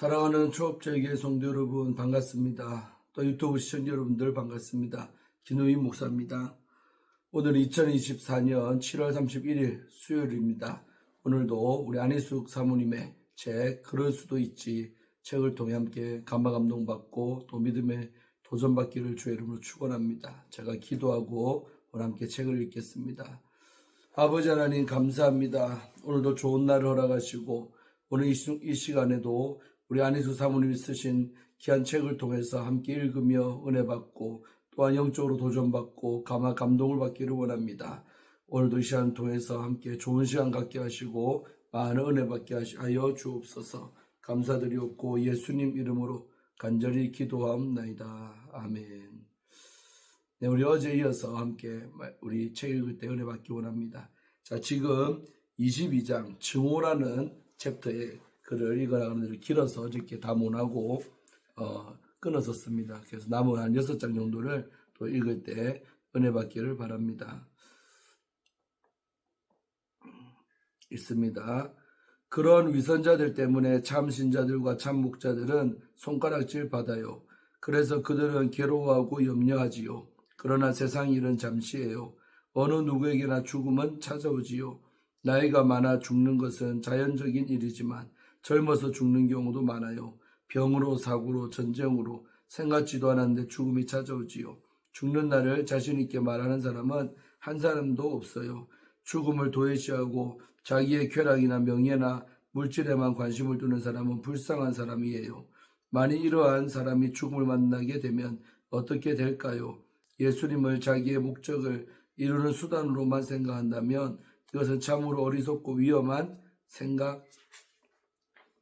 사랑하는 초업제계 성도 여러분 반갑습니다. 또 유튜브 시청자 여러분들 반갑습니다. 김우인 목사입니다. 오늘 2024년 7월 31일 수요일입니다. 오늘도 우리 안희숙 사모님의 책 그럴 수도 있지 책을 통해 함께 감화 감동받고 또 믿음의 도전받기를 주의 이름으로 축원합니다. 제가 기도하고 오늘 함께 책을 읽겠습니다. 아버지 하나님 감사합니다. 오늘도 좋은 날을 허락하시고 오늘 이 시간에도 우리 안희숙 사모님이 쓰신 귀한 책을 통해서 함께 읽으며 은혜 받고 또한 영적으로 도전받고 감화 감동을 받기를 원합니다. 오늘도 이 시간 통해서 함께 좋은 시간 갖게 하시고 많은 은혜 받게 하여 주옵소서. 감사드리옵고 예수님 이름으로 간절히 기도하옵나이다. 아멘. 네, 우리 어제 이어서 함께 우리 책 읽을 때 은혜 받기 원합니다. 자, 지금 22장 증오라는 챕터의 글을 읽으라 하는데 길어서 어저께 다 못하고 끊어서 씁니다. 그래서 남은 한 6장 정도를 또 읽을 때 은혜 받기를 바랍니다. 읽습니다. 그런 위선자들 때문에 참 신자들과 참 목자들은 손가락질 받아요. 그래서 그들은 괴로워하고 염려하지요. 그러나 세상 일은 잠시예요. 어느 누구에게나 죽음은 찾아오지요. 나이가 많아 죽는 것은 자연적인 일이지만 젊어서 죽는 경우도 많아요. 병으로, 사고로, 전쟁으로 생각지도 않았는데 죽음이 찾아오지요. 죽는 날을 자신 있게 말하는 사람은 한 사람도 없어요. 죽음을 도외시하고 자기의 쾌락이나 명예나 물질에만 관심을 두는 사람은 불쌍한 사람이에요. 만일 이러한 사람이 죽음을 만나게 되면 어떻게 될까요? 예수님을 자기의 목적을 이루는 수단으로만 생각한다면 이것은 참으로 어리석고 위험한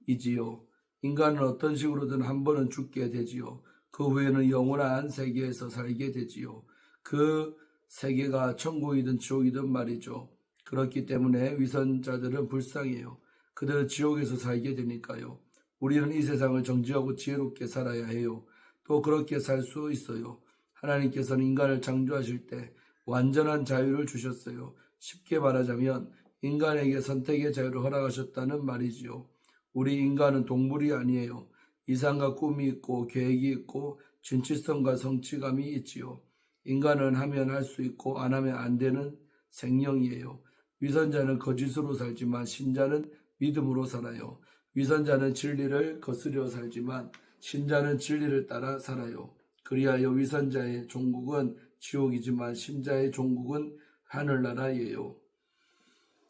생각이지요. 인간은 어떤 식으로든 한 번은 죽게 되지요. 그 후에는 영원한 세계에서 살게 되지요. 그 세계가 천국이든 지옥이든 말이죠. 그렇기 때문에 위선자들은 불쌍해요. 그들은 지옥에서 살게 되니까요. 우리는 이 세상을 정직하고 지혜롭게 살아야 해요. 또 그렇게 살 수 있어요. 하나님께서는 인간을 창조하실 때 완전한 자유를 주셨어요. 쉽게 말하자면 인간에게 선택의 자유를 허락하셨다는 말이지요. 우리 인간은 동물이 아니에요. 이상과 꿈이 있고 계획이 있고 진취성과 성취감이 있지요. 인간은 하면 할 수 있고 안 하면 안 되는 생명이에요. 위선자는 거짓으로 살지만 신자는 믿음으로 살아요. 위선자는 진리를 거스려 살지만 신자는 진리를 따라 살아요. 그리하여 위선자의 종국은 지옥이지만 신자의 종국은 하늘나라예요.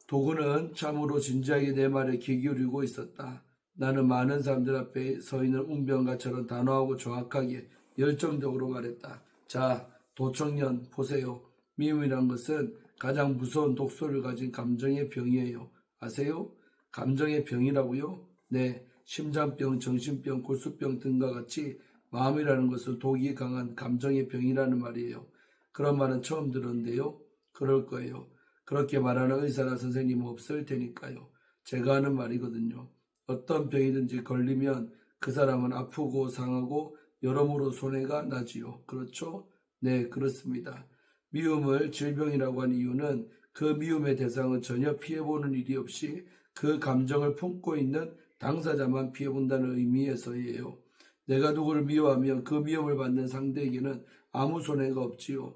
도구는 참으로 진지하게 내 말에 귀 기울이고 있었다. 나는 많은 사람들 앞에 서 있는 운병가처럼 단호하고 정확하게 열정적으로 말했다. 자, 도청년 보세요. 미움이란 것은 가장 무서운 독소를 가진 감정의 병이에요. 아세요? 감정의 병이라고요? 네, 심장병, 정신병, 골수병 등과 같이 마음이라는 것은 독이 강한 감정의 병이라는 말이에요. 그런 말은 처음 들었는데요. 그럴 거예요. 그렇게 말하는 의사나 선생님은 없을 테니까요. 제가 하는 말이거든요. 어떤 병이든지 걸리면 그 사람은 아프고 상하고 여러모로 손해가 나지요. 그렇죠? 네, 그렇습니다. 미움을 질병이라고 하는 이유는 그 미움의 대상은 전혀 피해보는 일이 없이 그 감정을 품고 있는 당사자만 피해본다는 의미에서예요. 내가 누구를 미워하면 그 미움을 받는 상대에게는 아무 손해가 없지요.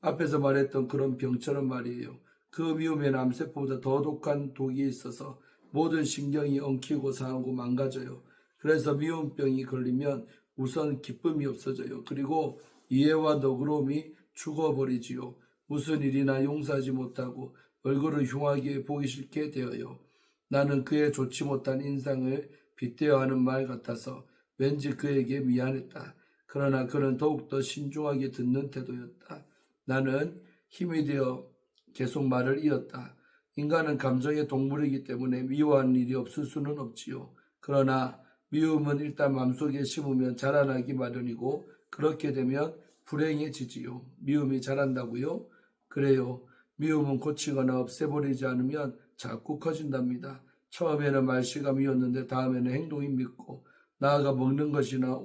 앞에서 말했던 그런 병처럼 말이에요. 그 미움에는 암세포보다 더 독한 독이 있어서 모든 신경이 엉키고 상하고 망가져요. 그래서 미움병이 걸리면 우선 기쁨이 없어져요. 그리고 이해와 너그러움이 죽어버리지요. 무슨 일이나 용서하지 못하고 얼굴을 흉하게 보기 싫게 되어요. 나는 그의 좋지 못한 인상을 빗대어 하는 말 같아서 왠지 그에게 미안했다. 그러나 그는 더욱더 신중하게 듣는 태도였다. 나는 힘이 되어 계속 말을 이었다. 인간은 감정의 동물이기 때문에 미워하는 일이 없을 수는 없지요. 그러나 미움은 일단 마음속에 심으면 자라나기 마련이고 그렇게 되면 불행해지지요. 미움이 자란다고요? 그래요. 미움은 고치거나 없애버리지 않으면 자꾸 커진답니다. 처음에는 말씨감이었는데 다음에는 행동이 밉고 나아가 먹는 것이나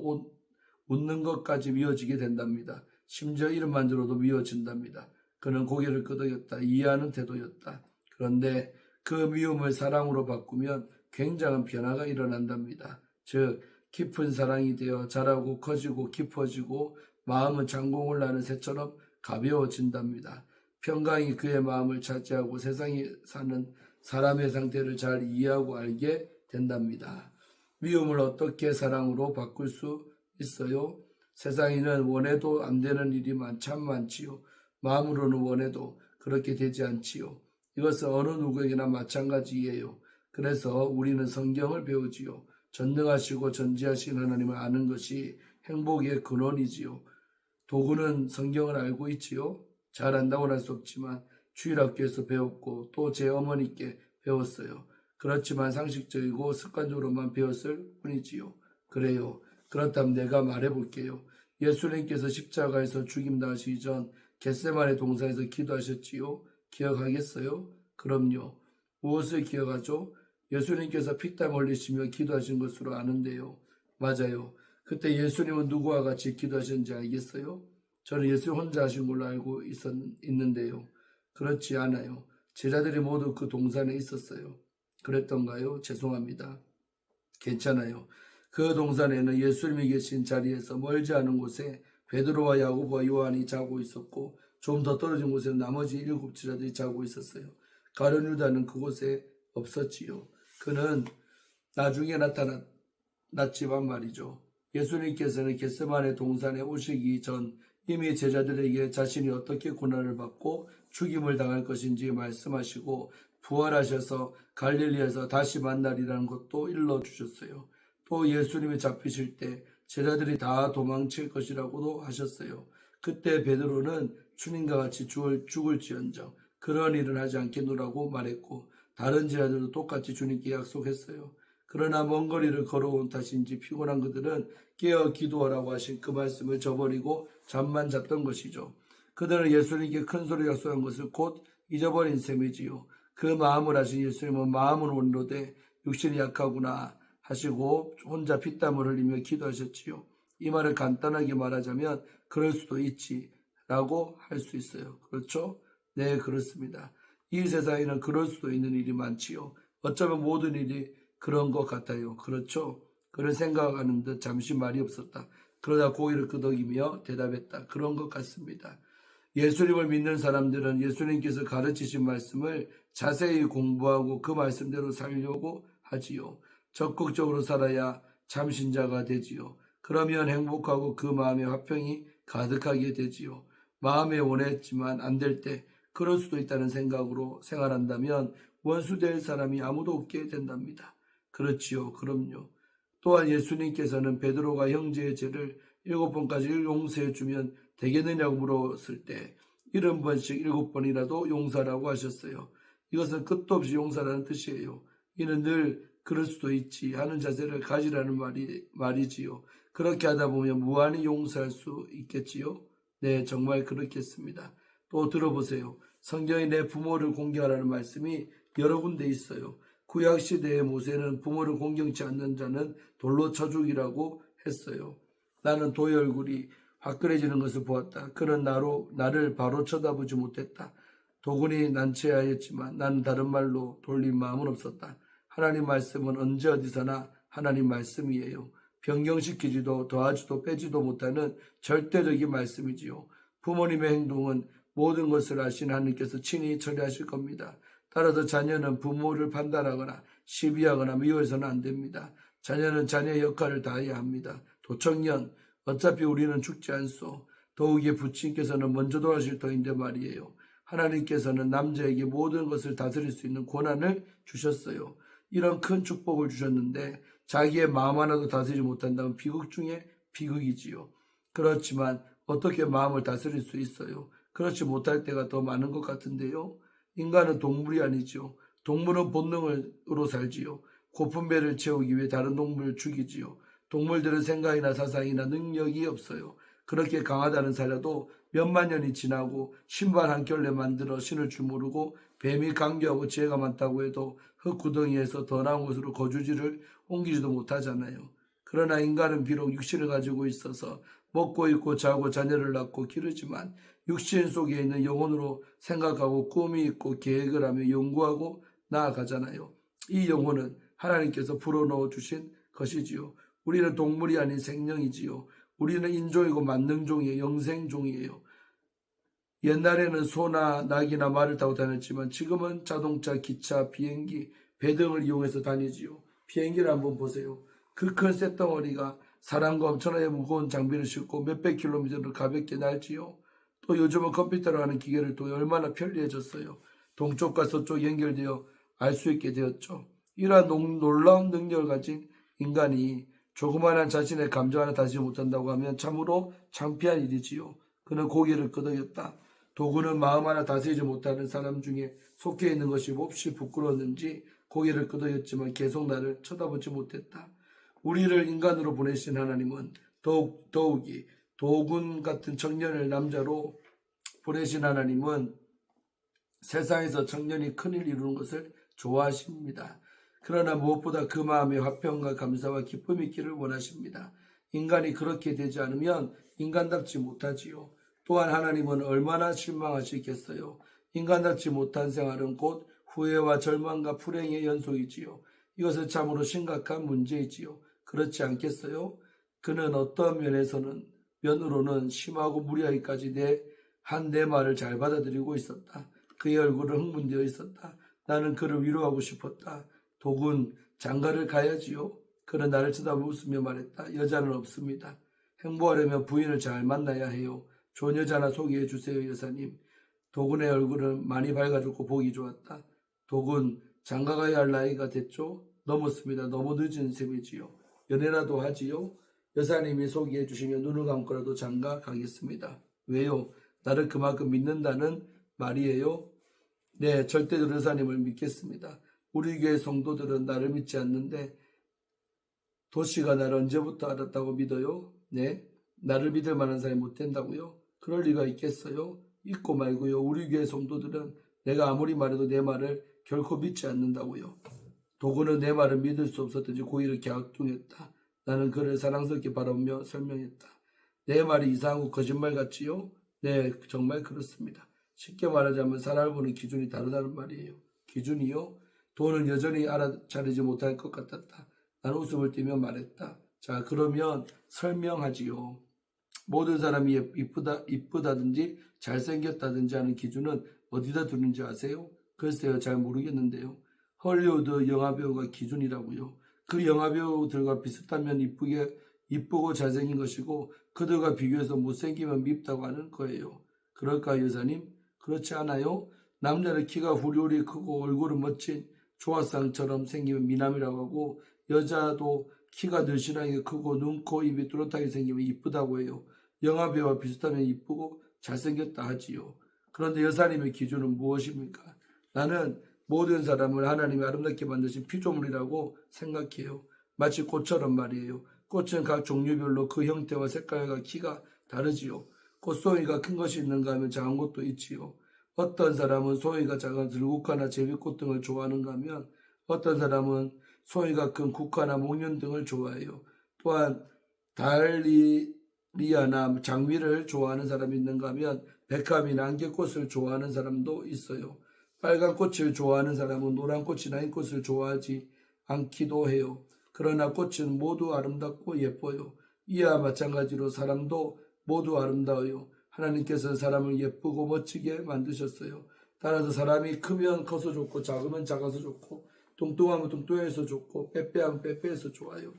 웃는 것까지 미워지게 된답니다. 심지어 이름만 들어도 미워진답니다. 그는 고개를 끄덕였다. 이해하는 태도였다. 그런데 그 미움을 사랑으로 바꾸면 굉장한 변화가 일어난답니다. 즉 깊은 사랑이 되어 자라고 커지고 깊어지고 마음은 장공을 나는 새처럼 가벼워진답니다. 평강이 그의 마음을 차지하고 세상에 사는 사람의 상태를 잘 이해하고 알게 된답니다. 미움을 어떻게 사랑으로 바꿀 수 있어요? 세상에는 원해도 안 되는 일이 참 많지요. 마음으로는 원해도 그렇게 되지 않지요. 이것은 어느 누구에게나 마찬가지예요. 그래서 우리는 성경을 배우지요. 전능하시고 전지하신 하나님을 아는 것이 행복의 근원이지요. 도구는 성경을 알고 있지요. 잘 안다고는 할 수 없지만 주일학교에서 배웠고 또 제 어머니께 배웠어요. 그렇지만 상식적이고 습관적으로만 배웠을 뿐이지요. 그래요. 그렇다면 내가 말해볼게요. 예수님께서 십자가에서 죽임당하시기 전 겟세마네 동산에서 기도하셨지요. 기억하겠어요? 그럼요. 무엇을 기억하죠? 예수님께서 피땀 흘리시며 기도하신 것으로 아는데요. 맞아요. 그때 예수님은 누구와 같이 기도하셨는지 알겠어요? 저는 예수 혼자 하신 걸로 알고 있는데요. 그렇지 않아요. 제자들이 모두 그 동산에 있었어요. 그랬던가요? 죄송합니다. 괜찮아요. 그 동산에는 예수님이 계신 자리에서 멀지 않은 곳에 베드로와 야고보와 요한이 자고 있었고 좀 더 떨어진 곳에는 나머지 7 제자들이 자고 있었어요. 가룟 유다는 그곳에 없었지요. 그는 나중에 나타났지만 말이죠. 예수님께서는 겟세마네 동산에 오시기 전 이미 제자들에게 자신이 어떻게 고난을 받고 죽임을 당할 것인지 말씀하시고 부활하셔서 갈릴리에서 다시 만나리라는 것도 일러주셨어요. 또 예수님이 잡히실 때 제자들이 다 도망칠 것이라고도 하셨어요. 그때 베드로는 주님과 같이 죽을지언정 그런 일은 하지 않겠노라고 말했고 다른 제자들도 똑같이 주님께 약속했어요. 그러나 먼 거리를 걸어온 탓인지 피곤한 그들은 깨어 기도하라고 하신 그 말씀을 저버리고 잠만 잤던 것이죠. 그들은 예수님께 큰 소리로 약속한 것을 곧 잊어버린 셈이지요. 그 마음을 하신 예수님은 마음은 온로되 육신이 약하구나 하시고 혼자 피땀을 흘리며 기도하셨지요. 이 말을 간단하게 말하자면 그럴 수도 있지라고 할 수 있어요. 그렇죠? 네, 그렇습니다. 이 세상에는 그럴 수도 있는 일이 많지요. 어쩌면 모든 일이 그런 것 같아요. 그렇죠? 그런 생각하는 듯 잠시 말이 없었다. 그러다 고개를 끄덕이며 대답했다. 그런 것 같습니다. 예수님을 믿는 사람들은 예수님께서 가르치신 말씀을 자세히 공부하고 그 말씀대로 살려고 하지요. 적극적으로 살아야 참신자가 되지요. 그러면 행복하고 그 마음에 화평이 가득하게 되지요. 마음에 원했지만 안 될 때 그럴 수도 있다는 생각으로 생활한다면 원수 될 사람이 아무도 없게 된답니다. 그렇지요. 그럼요. 또한 예수님께서는 베드로가 형제의 죄를 7번까지 용서해 주면 되겠느냐고 물었을 때 70번씩 7번이라도 용서라고 하셨어요. 이것은 끝도 없이 용서라는 뜻이에요. 이는 늘 그럴 수도 있지 하는 자세를 가지라는 말이지요. 그렇게 하다 보면 무한히 용서할 수 있겠지요. 네, 정말 그렇겠습니다. 또 들어보세요. 성경에 내 부모를 공경하라는 말씀이 여러 군데 있어요. 구약시대의 모세는 부모를 공경치 않는 자는 돌로 쳐 죽이라고 했어요. 나는 도의 얼굴이 화끈해지는 것을 보았다. 그는 나를 바로 쳐다보지 못했다. 도군이 난처하였지만 나는 다른 말로 돌릴 마음은 없었다. 하나님 말씀은 언제 어디서나 하나님 말씀이에요. 변경시키지도 더하지도 빼지도 못하는 절대적인 말씀이지요. 부모님의 행동은 모든 것을 아신 하나님께서 친히 처리하실 겁니다. 따라서 자녀는 부모를 판단하거나 시비하거나 미워해서는 안 됩니다. 자녀는 자녀의 역할을 다해야 합니다. 도청년, 어차피 우리는 죽지 않소. 더욱이 부친께서는 먼저 돌아가실 터인데 말이에요. 하나님께서는 남자에게 모든 것을 다스릴 수 있는 권한을 주셨어요. 이런 큰 축복을 주셨는데 자기의 마음 하나도 다스리지 못한다면 비극 중에 비극이지요. 그렇지만 어떻게 마음을 다스릴 수 있어요? 그렇지 못할 때가 더 많은 것 같은데요. 인간은 동물이 아니지요. 동물은 본능으로 살지요. 고픈 배를 채우기 위해 다른 동물을 죽이지요. 동물들은 생각이나 사상이나 능력이 없어요. 그렇게 강하다는 사자도 몇만 년이 지나고 신발 한 켤레 만들어 신을 줄 모르고 뱀이 강교하고 지혜가 많다고 해도 흙구덩이에서 더 나은 곳으로 거주지를 옮기지도 못하잖아요. 그러나 인간은 비록 육신을 가지고 있어서 먹고 입고 자고 자녀를 낳고 기르지만 육신 속에 있는 영혼으로 생각하고 꿈이 있고 계획을 하며 연구하고 나아가잖아요. 이 영혼은 하나님께서 불어넣어 주신 것이지요. 우리는 동물이 아닌 생명이지요. 우리는 인종이고 만능종이에요. 영생종이에요. 옛날에는 소나 낙이나 말을 타고 다녔지만 지금은 자동차, 기차, 비행기, 배 등을 이용해서 다니지요. 비행기를 한번 보세요. 그 큰 쇳덩어리가 사람과 엄청나게 무거운 장비를 싣고 몇백 킬로미터를 가볍게 날지요. 또 요즘은 컴퓨터로 하는 기계를 통해 얼마나 편리해졌어요. 동쪽과 서쪽 연결되어 알 수 있게 되었죠. 이러한 놀라운 능력을 가진 인간이 조그마한 자신의 감정 하나 다지지 못한다고 하면 참으로 창피한 일이지요. 그는 고개를 끄덕였다. 도구는 마음 하나 다스리지 못하는 사람 중에 속해 있는 것이 몹시 부끄러웠는지 고개를 끄덕였지만 계속 나를 쳐다보지 못했다. 우리를 인간으로 보내신 하나님은 더욱이 도군 같은 청년을 남자로 보내신 하나님은 세상에서 청년이 큰일 이루는 것을 좋아하십니다. 그러나 무엇보다 그 마음에 화평과 감사와 기쁨이 있기를 원하십니다. 인간이 그렇게 되지 않으면 인간답지 못하지요. 또한 하나님은 얼마나 실망하시겠어요. 인간답지 못한 생활은 곧 후회와 절망과 불행의 연속이지요. 이것은 참으로 심각한 문제이지요. 그렇지 않겠어요? 그는 어떤 면으로는 심하고 무리하기까지 내 말을 잘 받아들이고 있었다. 그의 얼굴은 흥분되어 있었다. 나는 그를 위로하고 싶었다. 독은 장가를 가야지요. 그는 나를 쳐다보며 웃으며 말했다. 여자는 없습니다. 행복하려면 부인을 잘 만나야 해요. 좋은 여자 하나 소개해 주세요, 여사님. 독은의 얼굴은 많이 밝아졌고 보기 좋았다. 독은 장가가야 할 나이가 됐죠? 넘었습니다. 너무 늦은 셈이지요. 연애라도 하지요? 여사님이 소개해 주시면 눈을 감고라도 장가 가겠습니다. 왜요? 나를 그만큼 믿는다는 말이에요? 네, 절대적으로 여사님을 믿겠습니다. 우리 교회 성도들은 나를 믿지 않는데 도시가 나를 언제부터 알았다고 믿어요? 네, 나를 믿을 만한 사람이 못 된다고요? 그럴 리가 있겠어요? 있고 말고요. 우리 교회 성도들은 내가 아무리 말해도 내 말을 결코 믿지 않는다고요. 도구는 내 말을 믿을 수 없었든지 고의를 갸우뚱했다. 나는 그를 사랑스럽게 바라보며 설명했다. 내 말이 이상하고 거짓말 같지요? 네, 정말 그렇습니다. 쉽게 말하자면 사람을 보는 기준이 다르다는 말이에요. 기준이요? 돈은 여전히 알아차리지 못할 것 같았다. 나는 웃음을 띠며 말했다. 자, 그러면 설명하지요. 모든 사람이 이쁘다든지 잘생겼다든지 하는 기준은 어디다 두는지 아세요? 글쎄요, 잘 모르겠는데요. 헐리우드 영화배우가 기준이라고요. 그 영화배우들과 비슷하면 이쁘고 잘생긴 것이고 그들과 비교해서 못생기면 밉다고 하는 거예요. 그럴까요, 여사님? 그렇지 않아요? 남자는 키가 후리후리 크고 얼굴은 멋진 조화상처럼 생기면 미남이라고 하고 여자도 키가 늘씬하게 크고 눈, 코, 입이 뚜렷하게 생기면 이쁘다고 해요. 영화배우와 비슷하면 이쁘고 잘생겼다 하지요. 그런데 여사님의 기준은 무엇입니까? 나는 모든 사람을 하나님이 아름답게 만드신 피조물이라고 생각해요. 마치 꽃처럼 말이에요. 꽃은 각 종류별로 그 형태와 색깔과 키가 다르지요. 꽃송이가 큰 것이 있는가 하면 작은 것도 있지요. 어떤 사람은 송이가 작은 들국화나 제비꽃 등을 좋아하는가 하면 어떤 사람은 송이가 큰 국화나 목련 등을 좋아해요. 또한 달리아나 장미를 좋아하는 사람이 있는가 하면 백합이나 안개꽃을 좋아하는 사람도 있어요. 빨간 꽃을 좋아하는 사람은 노란 꽃이나 흰 꽃을 좋아하지 않기도 해요. 그러나 꽃은 모두 아름답고 예뻐요. 이와 마찬가지로 사람도 모두 아름다워요. 하나님께서는 사람을 예쁘고 멋지게 만드셨어요. 따라서 사람이 크면 커서 좋고 작으면 작아서 좋고 뚱뚱하면 뚱뚱해서 좋고 빼빼하면 빼빼해서 좋아요.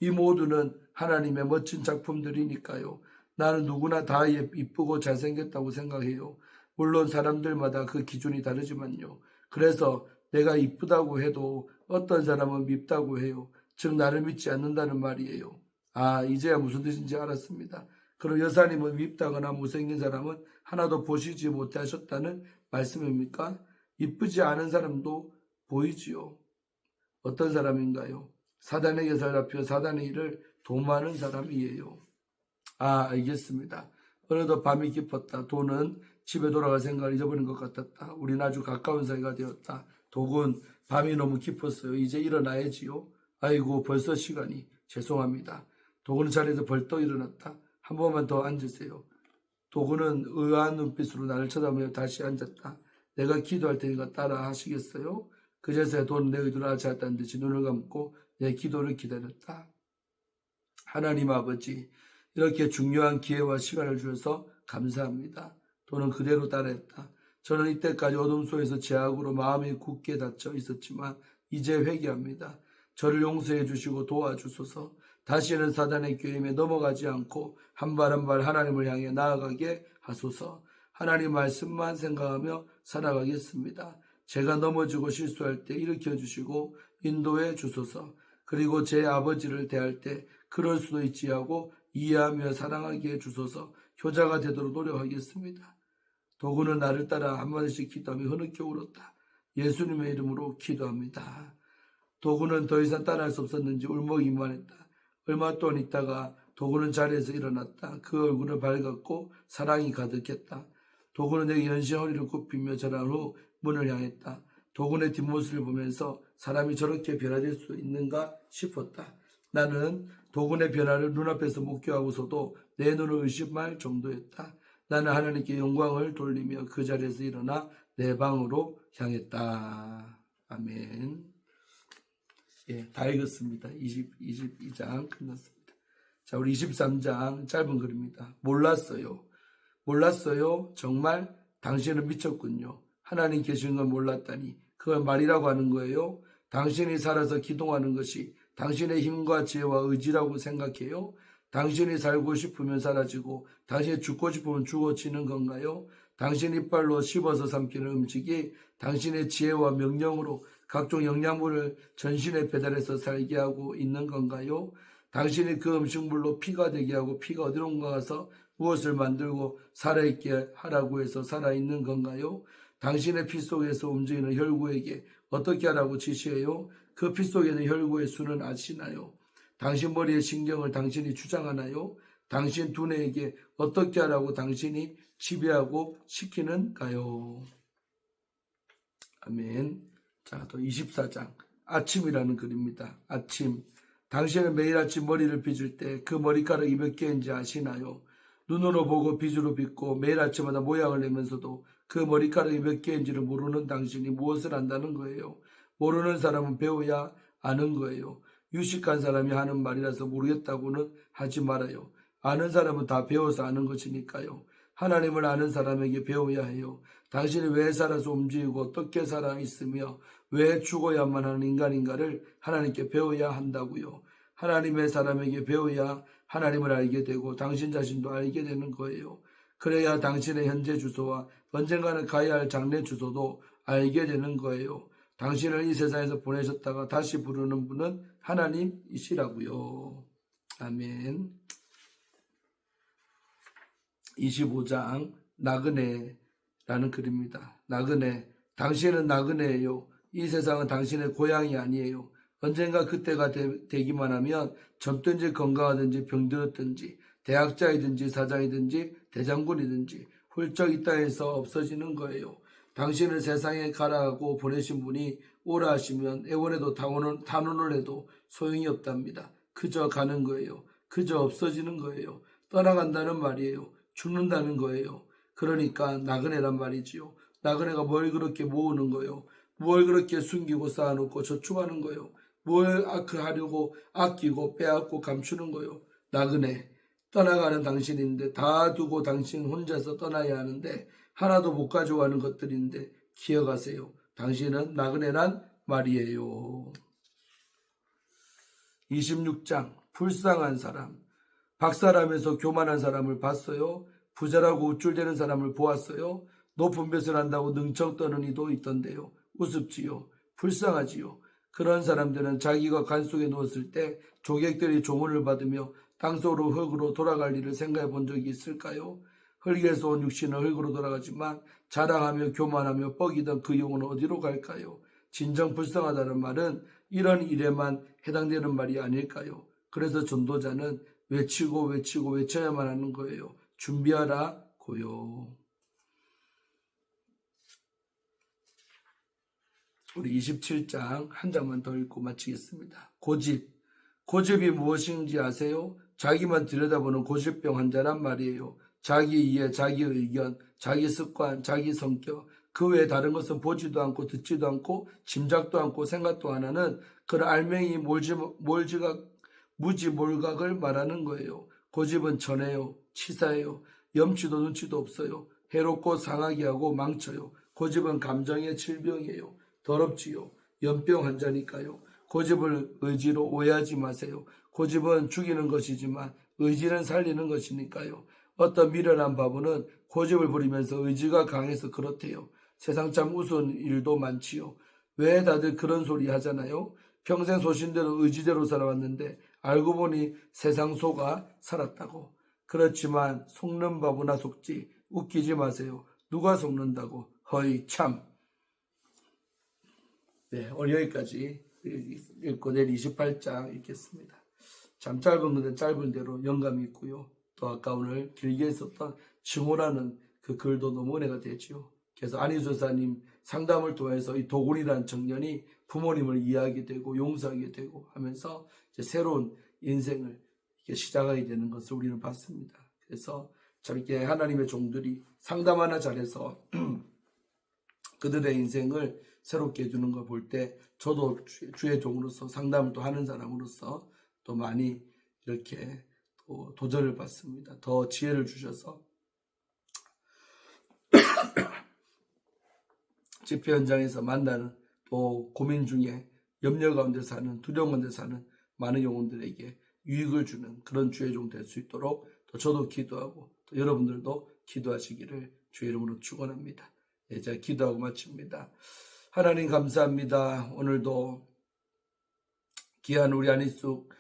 이 모두는 하나님의 멋진 작품들이니까요. 나는 누구나 다 이쁘고 잘생겼다고 생각해요. 물론 사람들마다 그 기준이 다르지만요. 그래서 내가 이쁘다고 해도 어떤 사람은 밉다고 해요. 즉 나를 믿지 않는다는 말이에요. 아, 이제야 무슨 뜻인지 알았습니다. 그럼 여사님은 밉다거나 못생긴 사람은 하나도 보시지 못하셨다는 말씀입니까? 이쁘지 않은 사람도 보이지요. 어떤 사람인가요? 사단에게 잡혀 사단의 일을 도모하는 사람이에요. 아, 알겠습니다. 어느덧 밤이 깊었다. 도는 집에 돌아갈 생각을 잊어버린 것 같았다. 우린 아주 가까운 사이가 되었다. 독은 밤이 너무 깊었어요. 이제 일어나야지요. 아이고, 벌써 시간이. 죄송합니다. 도구는 자리에서 벌떡 일어났다. 한 번만 더 앉으세요. 도구는 의아한 눈빛으로 나를 쳐다보며 다시 앉았다. 내가 기도할 테니까 따라 하시겠어요? 그제서야 도는 내 의도를 알지 않다는 듯이 눈을 감고 내 기도를 기다렸다. 하나님 아버지, 이렇게 중요한 기회와 시간을 주셔서 감사합니다. 또는 그대로 따라했다. 저는 이때까지 어둠 속에서 죄악으로 마음이 굳게 닫혀 있었지만 이제 회개합니다. 저를 용서해 주시고 도와주소서. 다시는 사단의 꾀임에 넘어가지 않고 한 발 한 발 하나님을 향해 나아가게 하소서. 하나님 말씀만 생각하며 살아가겠습니다. 제가 넘어지고 실수할 때 일으켜 주시고 인도해 주소서. 그리고 제 아버지를 대할 때 그럴 수도 있지 하고 이해하며 사랑하게 해 주소서. 효자가 되도록 노력하겠습니다. 도구는 나를 따라 한마디씩 기도하며 흐느껴 울었다. 예수님의 이름으로 기도합니다. 도구는 더 이상 따라할 수 없었는지 울먹이만 했다. 얼마 동안 있다가 도구는 자리에서 일어났다. 그 얼굴은 밝았고 사랑이 가득했다. 도구는 내게 연신 허리를 굽히며 전한 후 문을 향했다. 도구의 뒷모습을 보면서 사람이 저렇게 변화될 수 있는가 싶었다. 나는 도구의 변화를 눈앞에서 목격하고서도 내 눈을 의심할 정도였다. 나는 하나님께 영광을 돌리며 그 자리에서 일어나 내 방으로 향했다. 아멘. 예, 다 읽었습니다. 22장 끝났습니다. 자, 우리 23장 짧은 글입니다. 몰랐어요. 정말 당신은 미쳤군요. 하나님 계신 걸 몰랐다니. 그걸 말이라고 하는 거예요. 당신이 살아서 기동하는 것이 당신의 힘과 지혜와 의지라고 생각해요. 당신이 살고 싶으면 사라지고 당신이 죽고 싶으면 죽어지는 건가요? 당신 이빨로 씹어서 삼키는 음식이 당신의 지혜와 명령으로 각종 영양분을 전신에 배달해서 살게 하고 있는 건가요? 당신이 그 음식물로 피가 되게 하고 피가 어디론가 가서 무엇을 만들고 살아있게 하라고 해서 살아있는 건가요? 당신의 피 속에서 움직이는 혈구에게 어떻게 하라고 지시해요? 그 피 속에 있는 혈구의 수는 아시나요? 당신 머리의 신경을 당신이 주장하나요? 당신 두뇌에게 어떻게 하라고 당신이 지배하고 시키는가요? 아멘. 자, 또 24장 아침이라는 글입니다. 아침. 당신은 매일 아침 머리를 빗을 때 그 머리카락이 몇 개인지 아시나요? 눈으로 보고 빗으로 빗고 매일 아침마다 모양을 내면서도 그 머리카락이 몇 개인지를 모르는 당신이 무엇을 안다는 거예요? 모르는 사람은 배워야 아는 거예요. 유식한 사람이 하는 말이라서 모르겠다고는 하지 말아요. 아는 사람은 다 배워서 아는 것이니까요. 하나님을 아는 사람에게 배워야 해요. 당신이 왜 살아서 움직이고 어떻게 살아있으며 왜 죽어야만 하는 인간인가를 하나님께 배워야 한다고요. 하나님의 사람에게 배워야 하나님을 알게 되고 당신 자신도 알게 되는 거예요. 그래야 당신의 현재 주소와 언젠가는 가야 할 장래 주소도 알게 되는 거예요. 당신을 이 세상에서 보내셨다가 다시 부르는 분은 하나님이시라고요. 아멘. 25장 나그네라는 글입니다. 나그네. 당신은 나그네예요. 이 세상은 당신의 고향이 아니에요. 언젠가 그때가 되기만 하면 젊든지 건강하든지 병들었든지 대학자이든지 사장이든지 대장군이든지 훌쩍 이 땅에서 없어지는 거예요. 당신을 세상에 가라고 보내신 분이 오라 하시면 애원해도 탄원을 해도 소용이 없답니다. 그저 가는 거예요. 그저 없어지는 거예요. 떠나간다는 말이에요. 죽는다는 거예요. 그러니까 나그네란 말이지요. 나그네가 뭘 그렇게 모으는 거예요. 뭘 그렇게 숨기고 쌓아놓고 저축하는 거예요. 뭘 하려고 아끼고 빼앗고 감추는 거예요. 나그네. 떠나가는 당신인데 다 두고 당신 혼자서 떠나야 하는데 하나도 못 가져가는 것들인데 기억하세요. 당신은 나그네란 말이에요. 26장 불쌍한 사람. 박사라면서 교만한 사람을 봤어요? 부자라고 우쭐대는 사람을 보았어요? 높은 벼슬 한다고 능청 떠는 이도 있던데요. 우습지요. 불쌍하지요. 그런 사람들은 자기가 간 속에 누웠을 때 조객들이 조문을 받으며 땅속으로 흙으로 돌아갈 일을 생각해 본 적이 있을까요? 흙에서 온 육신은 흙으로 돌아가지만 자랑하며 교만하며 뻐기던 그 영혼은 어디로 갈까요? 진정 불쌍하다는 말은 이런 일에만 해당되는 말이 아닐까요? 그래서 전도자는 외쳐야만 하는 거예요. 준비하라고요. 우리 27장 한 장만 더 읽고 마치겠습니다. 고집이 무엇인지 아세요? 자기만 들여다보는 고집병 환자란 말이에요. 자기 이해, 자기 의견, 자기 습관, 자기 성격, 그 외에 다른 것은 보지도 않고 듣지도 않고 짐작도 않고 생각도 안 하는 그런 알맹이 무지몰각을 말하는 거예요. 고집은 천해요. 치사해요. 염치도 눈치도 없어요. 해롭고 상하게 하고 망쳐요. 고집은 감정의 질병이에요. 더럽지요. 연병 환자니까요. 고집을 의지로 오해하지 마세요. 고집은 죽이는 것이지만 의지는 살리는 것이니까요. 어떤 미련한 바보는 고집을 부리면서 의지가 강해서 그렇대요. 세상 참 우스운 일도 많지요. 왜 다들 그런 소리 하잖아요. 평생 소신대로 의지대로 살아왔는데 알고 보니 세상 속아 살았다고. 그렇지만 속는 바보나 속지. 웃기지 마세요. 누가 속는다고. 허이 참. 네, 오늘 여기까지 읽고 내일 28장 읽겠습니다. 참 짧은 건데 짧은 대로 영감이 있고요. 또 아까 오늘 길게 있었던 증오라는 그 글도 너무 은혜가 되죠. 그래서 안희수 여사님 상담을 통해서 이 도군이라는 청년이 부모님을 이해하게 되고 용서하게 되고 하면서 이제 새로운 인생을 이렇게 시작하게 되는 것을 우리는 봤습니다. 그래서 참 이렇게 하나님의 종들이 상담 하나 잘해서 그들의 인생을 새롭게 해주는 걸 볼 때 저도 주의 종으로서 상담을 또 하는 사람으로서 또 많이 이렇게 또 도전을 받습니다. 더 지혜를 주셔서 집회 현장에서 만나는 또 고민 중에 염려 가운데 사는 두려움 가운데 사는 많은 영혼들에게 유익을 주는 그런 주의 종 될 수 있도록 또 저도 기도하고 또 여러분들도 기도하시기를 주의 이름으로 축원합니다. 예, 제가 기도하고 마칩니다. 하나님 감사합니다. 오늘도 귀한 우리 안희숙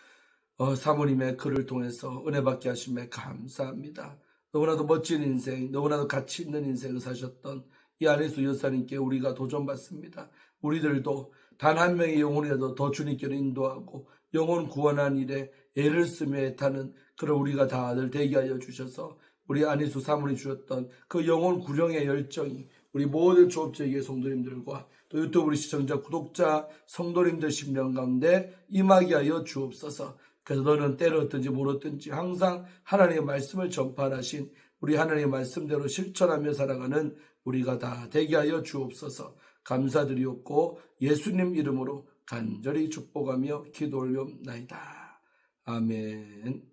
사모님의 글을 통해서 은혜 받게 하심에 감사합니다. 너무나도 멋진 인생, 너무나도 가치 있는 인생을 사셨던 이 안희숙 여사님께 우리가 도전받습니다. 우리들도 단 한 명의 영혼이라도 더 주님께로 인도하고 영혼 구원한 일에 애를 쓰며 애타는 그런 우리가 다들 되게 하여 주셔서 우리 안희숙 사모님 주셨던 그 영혼 구령의 열정이 우리 모든 조업자의 성도님들과 또 유튜브 우리 시청자, 구독자, 성도님들 심령 가운데 임하게 하여 주옵소서. 그래서 너는 때를 어떤지 모르든지 항상 하나님의 말씀을 전파하신 우리 하나님의 말씀대로 실천하며 살아가는 우리가 다 되게 하여 주옵소서. 감사드리옵고 예수님 이름으로 간절히 축복하며 기도 올려옵나이다. 아멘.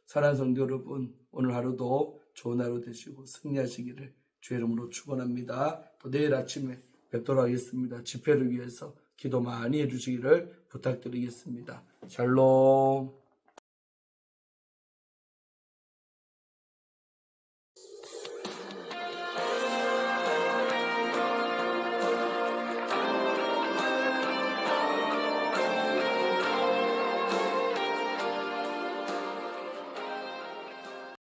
사랑하는 성도 여러분, 오늘 하루도 좋은 하루 되시고 승리하시기를 주의 이름으로 축원합니다. 또 내일 아침에 뵙도록 하겠습니다. 집회를 위해서 기도 많이 해주시기를 부탁드리겠습니다. 샬롬.